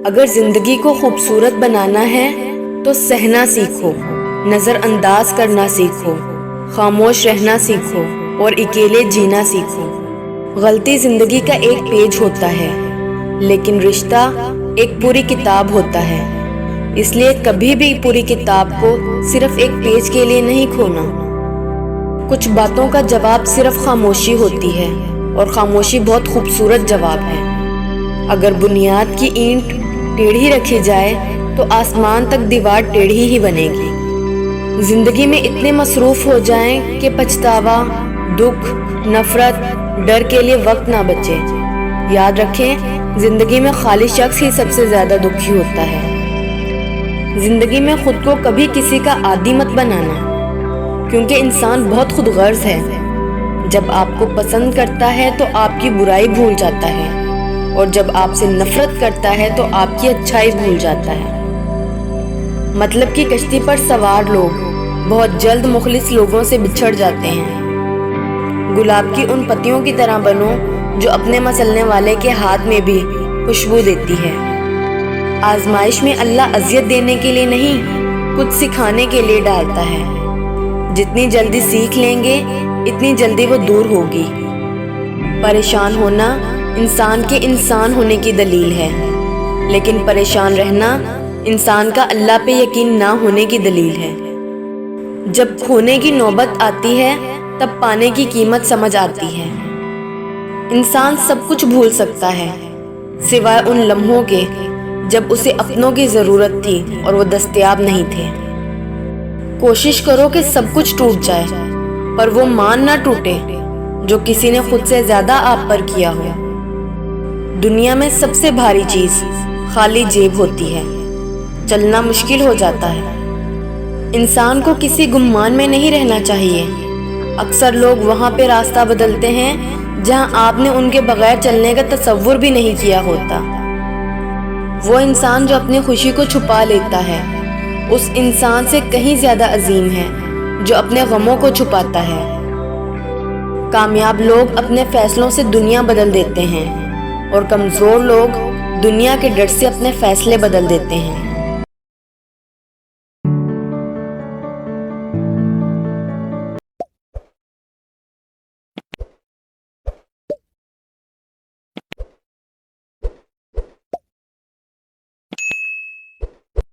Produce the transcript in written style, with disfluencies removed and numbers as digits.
اگر زندگی کو خوبصورت بنانا ہے تو سہنا سیکھو، نظر انداز کرنا سیکھو، خاموش رہنا سیکھو اور اکیلے جینا سیکھو۔ غلطی زندگی کا ایک پیج ہوتا ہے، لیکن رشتہ ایک پوری کتاب ہوتا ہے۔ اس لیے کبھی بھی پوری کتاب کو صرف ایک پیج کے لیے نہیں کھونا۔ کچھ باتوں کا جواب صرف خاموشی ہوتی ہے، اور خاموشی بہت خوبصورت جواب ہے۔ اگر بنیاد کی اینٹ ٹیڑھی رکھی جائے تو آسمان تک دیوار ٹیڑھی ہی بنے گی۔ زندگی میں اتنے مصروف ہو جائیں کہ پچھتاوا، دکھ، نفرت، ڈر کے لیے وقت نہ بچے۔ یاد رکھیں، زندگی میں خالی شخص ہی سب سے زیادہ دکھی ہوتا ہے۔ زندگی میں خود کو کبھی کسی کا عادی مت بنانا، کیونکہ انسان بہت خود غرض ہے۔ جب آپ کو پسند کرتا ہے تو آپ کی برائی بھول جاتا ہے، اور جب آپ سے نفرت کرتا ہے تو آپ کی اچھائی بھول جاتا ہے۔ مطلب کی کشتی پر سوار لوگ بہت جلد مخلص لوگوں سے بچھڑ جاتے ہیں۔ گلاب کی ان پتیوں کی طرح بنو جو اپنے مسلنے والے کے ہاتھ میں بھی خوشبو دیتی ہے۔ آزمائش میں اللہ اذیت دینے کے لیے نہیں، کچھ سکھانے کے لیے ڈالتا ہے۔ جتنی جلدی سیکھ لیں گے اتنی جلدی وہ دور ہوگی۔ پریشان ہونا انسان کے انسان ہونے کی دلیل ہے، لیکن پریشان رہنا انسان کا اللہ پہ یقین نہ ہونے کی دلیل ہے۔ جب کھونے کی نوبت آتی ہے تب پانے کی قیمت سمجھ آتی ہے۔ انسان سب کچھ بھول سکتا ہے سوائے ان لمحوں کے جب اسے اپنوں کی ضرورت تھی اور وہ دستیاب نہیں تھے۔ کوشش کرو کہ سب کچھ ٹوٹ جائے، پر وہ مان نہ ٹوٹے جو کسی نے خود سے زیادہ آپ پر کیا ہو۔ دنیا میں سب سے بھاری چیز خالی جیب ہوتی ہے، چلنا مشکل ہو جاتا ہے۔ انسان کو کسی گمان میں نہیں رہنا چاہیے۔ اکثر لوگ وہاں پہ راستہ بدلتے ہیں جہاں آپ نے ان کے بغیر چلنے کا تصور بھی نہیں کیا ہوتا۔ وہ انسان جو اپنی خوشی کو چھپا لیتا ہے اس انسان سے کہیں زیادہ عظیم ہے جو اپنے غموں کو چھپاتا ہے۔ کامیاب لوگ اپنے فیصلوں سے دنیا بدل دیتے ہیں، اور کمزور لوگ دنیا کے ڈر سے اپنے فیصلے بدل دیتے ہیں۔